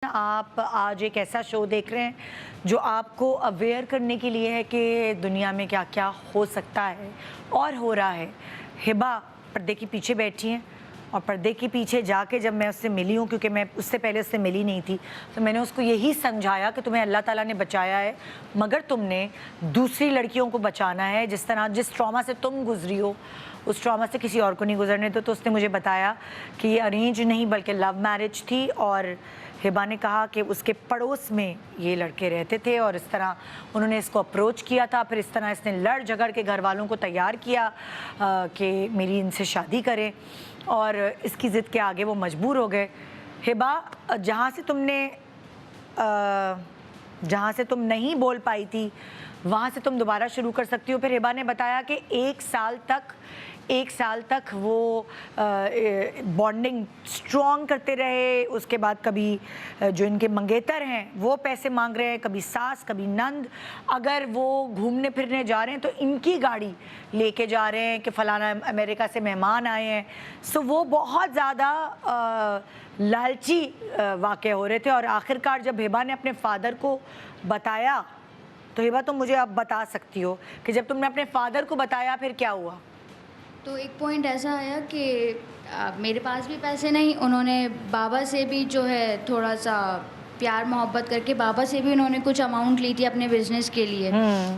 आप आज एक ऐसा शो देख रहे हैं जो आपको अवेयर करने के लिए है कि दुनिया में क्या क्या हो सकता है और हो रहा है। हिबा पर्दे के पीछे बैठी हैं और पर्दे के पीछे जाके जब मैं उससे मिली हूँ, क्योंकि मैं उससे पहले उससे मिली नहीं थी, तो मैंने उसको यही समझाया कि तुम्हें अल्लाह ताला ने बचाया है, मगर तुमने दूसरी लड़कियों को बचाना है। जिस ट्रॉमा से तुम गुजरी हो उस ट्रॉमा से किसी और को नहीं गुजरने दो। तो उसने मुझे बताया कि ये अरेंज नहीं बल्कि लव मैरिज थी, और हिबा ने कहा कि उसके पड़ोस में ये लड़के रहते थे और इस तरह उन्होंने इसको अप्रोच किया था। फिर इस तरह इसने लड़ झगड़ के घर वालों को तैयार किया कि मेरी इनसे शादी करें, और इसकी ज़िद के आगे वो मजबूर हो गए। हिबा, जहाँ से तुम नहीं बोल पाई थी वहाँ से तुम दोबारा शुरू कर सकती हो। फिर हिबा ने बताया कि एक साल तक वो बॉन्डिंग स्ट्रॉन्ग करते रहे। उसके बाद कभी जो इनके मंगेतर हैं वो पैसे मांग रहे हैं, कभी सास कभी नंद। अगर वो घूमने फिरने जा रहे हैं तो इनकी गाड़ी लेके जा रहे हैं कि फ़लाना अमेरिका से मेहमान आए हैं। सो वो बहुत ज़्यादा लालची वाक़े हो रहे थे। और आखिरकार जब हिबा ने अपने फादर को बताया, तो हिबा तुम मुझे अब बता सकती हो कि जब तुमने अपने फादर को बताया फिर क्या हुआ? तो एक पॉइंट ऐसा आया कि मेरे पास भी पैसे नहीं, उन्होंने बाबा से भी जो है थोड़ा सा प्यार मोहब्बत करके बाबा से भी उन्होंने कुछ अमाउंट ली थी अपने बिजनेस के लिए।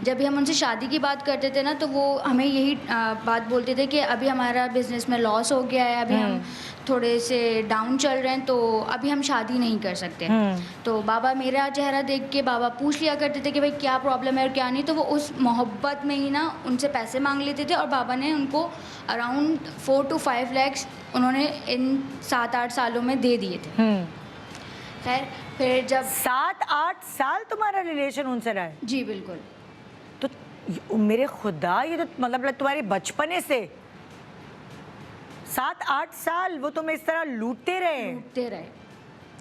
जब भी हम उनसे शादी की बात करते थे ना, तो वो हमें यही बात बोलते थे कि अभी हमारा बिजनेस में लॉस हो गया है, अभी हम थोड़े से डाउन चल रहे हैं, तो अभी हम शादी नहीं कर सकते। तो बाबा मेरा चेहरा देख के बाबा पूछ लिया करते थे कि भाई क्या प्रॉब्लम है और क्या नहीं। तो वो उस मोहब्बत में ही ना उनसे पैसे मांग लेते थे, और बाबा ने उनको अराउंड 4 to 5 lakhs उन्होंने इन 7-8 सालों में दे दिए थे। खैर, फिर जब 7-8 साल तुम्हारा रिलेशन उनसे रहा है? जी बिल्कुल। तो मेरे खुदा, ये तो मतलब तुम्हारे बचपने से 7-8 साल वो तुम्हें इस तरह लूटते रहे।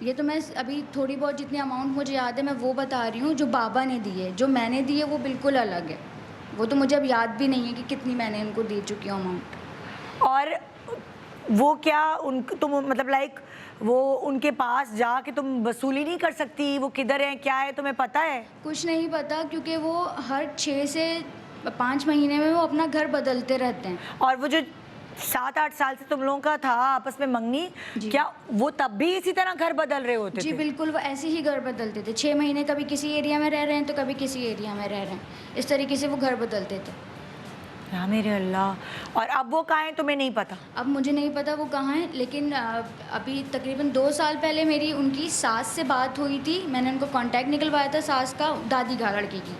ये तो मैं अभी थोड़ी बहुत जितनी अमाउंट मुझे याद है मैं वो बता रही हूँ। जो बाबा ने दी है, जो मैंने दी है वो बिल्कुल अलग है। वो तो मुझे अब याद भी नहीं है कि कितनी मैंने उनको दे चुकी हूँ अमाउंट। और वो क्या तुम मतलब लाइक वो उनके पास जाके तुम वसूली नहीं कर सकती? वो किधर हैं, क्या है, तुम्हें पता है? कुछ नहीं पता, क्योंकि वो हर 6 से 5 महीने में वो अपना घर बदलते रहते हैं। और वो जो 7-8 साल से तुम लोगों का था आपस में मंगनी, क्या वो तब भी इसी तरह घर बदल रहे होते थे? जी बिल्कुल, वो ऐसे ही घर बदलते थे। 6 महीने कभी किसी एरिया में रह रहे हैं तो कभी किसी एरिया में रह रहे हैं, इस तरीके से वो घर बदलते थे। या मेरे अल्लाह। और अब वो कहाँ हैं तुम्हें नहीं पता? अब मुझे नहीं पता वो कहाँ हैं, लेकिन अभी तकरीबन 2 साल पहले मेरी उनकी सास से बात हुई थी। मैंने उनको कांटेक्ट निकलवाया था सास का, दादी का, लड़की की।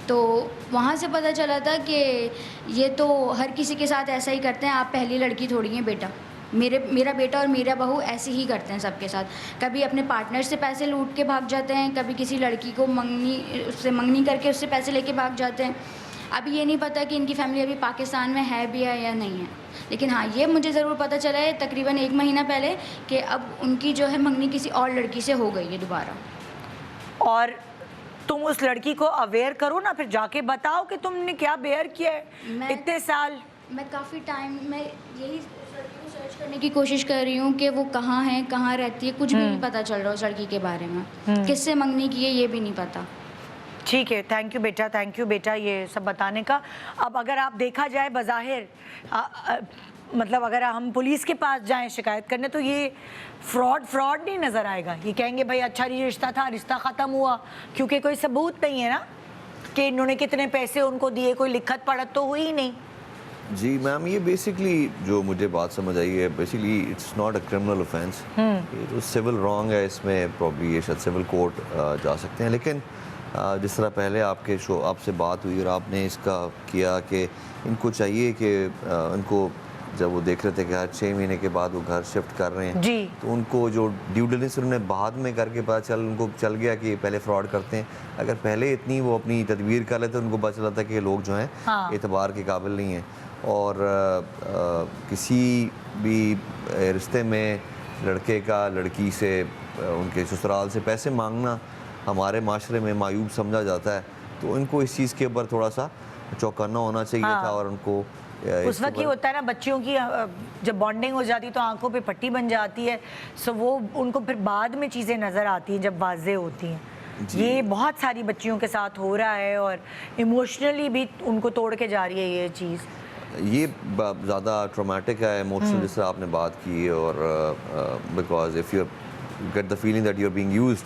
तो वहाँ से पता चला था कि ये तो हर किसी के साथ ऐसा ही करते हैं, आप पहली लड़की थोड़ी हैं बेटा। मेरा बेटा और मेरा बहू ऐसे ही करते हैं सबके साथ। कभी अपने पार्टनर से पैसे लूट के भाग जाते हैं, कभी किसी लड़की को उससे मंगनी करके उससे पैसे लेके भाग जाते हैं। अभी ये नहीं पता कि इनकी फैमिली अभी पाकिस्तान में है भी है या नहीं है, लेकिन हाँ ये मुझे ज़रूर पता चला है तकरीबन 1 महीना पहले कि अब उनकी जो है मंगनी किसी और लड़की से हो गई है दोबारा। और तुम उस लड़की को अवेयर करो ना, फिर जाके बताओ कि तुमने क्या बेयर किया है इतने साल। मैं काफ़ी टाइम में यही लड़की को सर्च करने की कोशिश कर रही हूँ कि वो कहाँ है, कहाँ रहती है, कुछ भी नहीं पता चल रहा उस लड़की के बारे में। किससे मंगनी की है ये भी नहीं पता। ठीक है, थैंक यू बेटा ये सब बताने का। अब अगर आप देखा जाए बज़ाहिर मतलब अगर हम पुलिस के पास जाएं शिकायत करने, तो ये फ्रॉड नहीं नज़र आएगा। ये कहेंगे भाई अच्छा रिश्ता था, रिश्ता ख़त्म हुआ, क्योंकि कोई सबूत नहीं है ना कि इन्होंने कितने पैसे उनको दिए, कोई लिखत पढ़त तो हुई नहीं। जी मैम, ये बेसिकली जो मुझे बात समझ आई है, basically it's not a criminal offence. ये तो सिविल रॉन्ग है, इसमें प्रॉब्ली ये शायद सिविल कोर्ट जा सकते हैं। लेकिन जिस तरह पहले आपसे बात हुई और आपने इसका किया कि इनको चाहिए कि उनको जब वो देख रहे थे कि हर 6 महीने के बाद वो घर शिफ्ट कर रहे हैं जी, तो उनको जो ड्यू डिलिजेंस उन्होंने बाद में करके उनको चल गया कि पहले फ्रॉड करते हैं। अगर पहले इतनी वो अपनी तदबीर कर लेते तो उनको पता चला था कि ये लोग जो हैं एतबार के काबिल नहीं हैं। और किसी भी रिश्ते में लड़के का लड़की से उनके ससुराल से पैसे मांगना हमारे माशरे में मायूब समझा जाता है। तो इनको इस चीज़ के ऊपर थोड़ा सा चौकन्ना होना चाहिए था और उनको उस वक्त ये होता है ना बच्चियों की जब बॉन्डिंग हो जाती है तो आंखों पे पट्टी बन जाती है, सो वो उनको फिर बाद में चीज़ें नज़र आती हैं जब वाज़े होती हैं। ये बहुत सारी बच्चियों के साथ हो रहा है और इमोशनली भी उनको तोड़ के जा रही है ये चीज़। ये ज़्यादा ट्रॉमेटिक है, इमोशनल जिससे आपने बात की, और because if you get the feeling that you are being used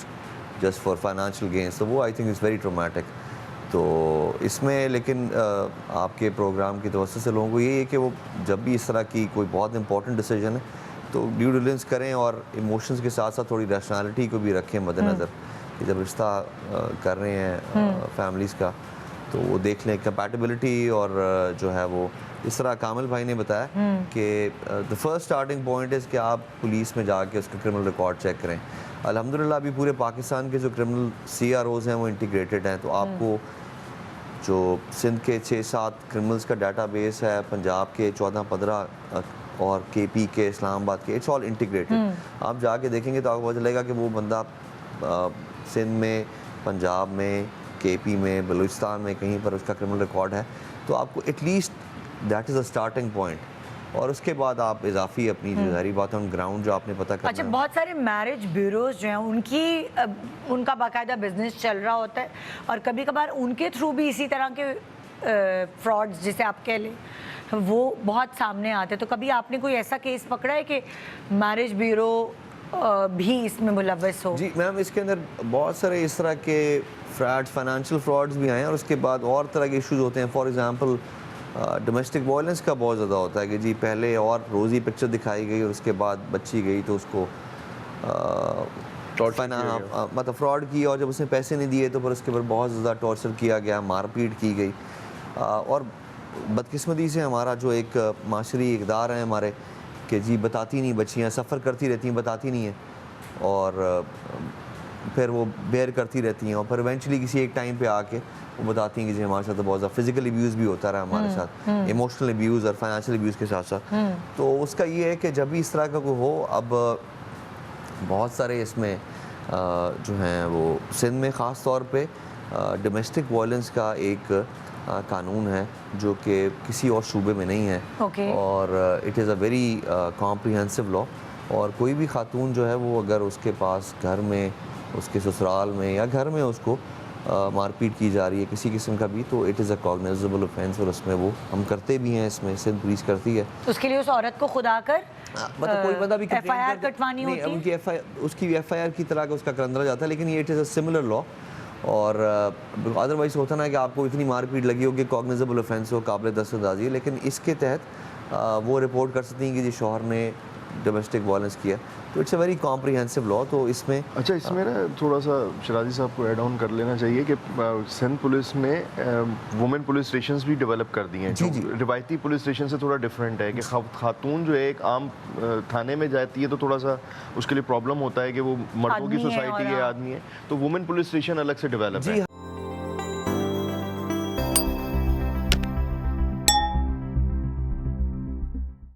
just for financial gains, तो वो I think is very traumatic. तो इसमें लेकिन आपके प्रोग्राम की तवज्जो से लोगों को ये है कि वो जब भी इस तरह की कोई बहुत इंपॉर्टेंट डिसीजन है तो ड्यू डिलिजेंस करें और इमोशंस के साथ साथ थोड़ी रैशनैलिटी को भी रखें मद्देनज़र कि जब रिश्ता कर रहे हैं फैमिलीज़ का तो वो देख लें कंपैटिबिलिटी, और जो है वो इस तरह कामिल भाई ने बताया कि the first starting point is कि आप पुलिस में जाके उसका क्रिमिनल रिकॉर्ड चेक करें। अल्हम्दुलिल्लाह अभी पूरे पाकिस्तान के जो क्रिमिनल CROs हैं वो इंटीग्रेटेड हैं, तो आपको जो सिंध के 6-7 क्रिमिनल्स का डाटाबेस है, पंजाब के 14-15 और KP के, इस्लामाबाद के, इट्स ऑल इंटीग्रेटेड। आप जाके देखेंगे तो आपको पता चलेगा कि वो बंदा सिंध में, पंजाब में, KP में, बलूचिस्तान में कहीं पर उसका क्रिमिनल रिकॉर्ड है, तो आपको at least that is a starting point. और उसके बाद आप इजाफी अपनी जो ज़ाहिर बात है ग्राउंड जो आपने पता करना अच्छा, है। बहुत सारे मैरिज ब्यूरोज जो हैं उनका बाकायदा बिजनेस चल रहा होता है और कभी कभार उनके थ्रू भी इसी तरह के फ्रॉड्स जिसे आप कह लें वो बहुत सामने आते हैं। तो कभी आपने कोई ऐसा केस पकड़ा है कि मैरिज ब्यूरो भी इसमें मुलव्वस हो? जी मैम, इसके अंदर बहुत सारे इस तरह के फ्रॉड्स, फाइनेंशियल फ्रॉड्स भी आए हैं, और उसके बाद और तरह के इश्यूज होते हैं। फॉर एग्जांपल डोमेस्टिक वायलेंस का बहुत ज़्यादा होता है कि जी पहले और रोज़ी पिक्चर दिखाई गई और उसके बाद बच्ची गई तो उसको मतलब फ्रॉड किया, और जब उसने पैसे नहीं दिए तो फिर उसके ऊपर बहुत ज़्यादा टॉर्चर किया गया, मारपीट की गई। और बदकिस्मती से हमारा जो एक माशरी इक़दार है हमारे कि जी बताती नहीं, बच्चियाँ सफ़र करती रहती हैं, बताती नहीं हैं, और फिर वो बेयर करती रहती हैं, और फिर इवेंचुअली किसी एक टाइम पे आके वो बताती हैं कि जी हमारे साथ तो बहुत ज़्यादा फिजिकल अब्यूज़ भी होता रहा हमारे साथ, इमोशनल अब्यूज़ और फाइनेंशियल अब्यूज़ के साथ साथ। तो उसका ये है कि जब भी इस तरह का कोई हो, अब बहुत सारे इसमें जो हैं वो सिंध में ख़ास तौर पे डोमेस्टिक वायलेंस का एक कानून है जो कि किसी और सूबे में नहीं है, और it is a very comprehensive law. और कोई भी खातून जो है वो अगर उसके पास घर में, उसके ससुराल में या घर में उसको मारपीट की जा रही है किसी किस्म का भी, तो it is a cognizable offence, और उसमें वो हम करते भी हैं, इसमें सिंध पुलिस करती है। तो उसके लिए उस औरत को खुद आकर मतलब कोई बंदा भी FIR कटवानी होती है? उनकी उसकी FIR की तरह का उसका करंदरा जाता है, लेकिन ये it is a similar law. और अदरवाइज होता ना कि आपको इतनी मारपीट लगी हो कि कॉग्निजेबल ऑफेंस हो, काबिल दस्तअंदाज़ी है, लेकिन इसके तहत वो रिपोर्ट कर सकती हैं कि जी शौहर ने डोमेस्टिक वायलेंस किया। तो it's a very comprehensive law. तो इसमें अच्छा, इसमें ना थोड़ा सा शराजी साहब को ऐड ऑन कर लेना चाहिए कि सिंध पुलिस में वुमेन पुलिस स्टेशंस भी डेवलप कर दिए हैं, जो रिवायती पुलिस स्टेशन से थोड़ा डिफरेंट है कि खातून जो है एक आम थाने में जाती है तो थोड़ा सा उसके लिए प्रॉब्लम होता है कि वो मर्दों की सोसाइटी है, आदमी है, तो वुमेन पुलिस स्टेशन अलग से डेवलप है।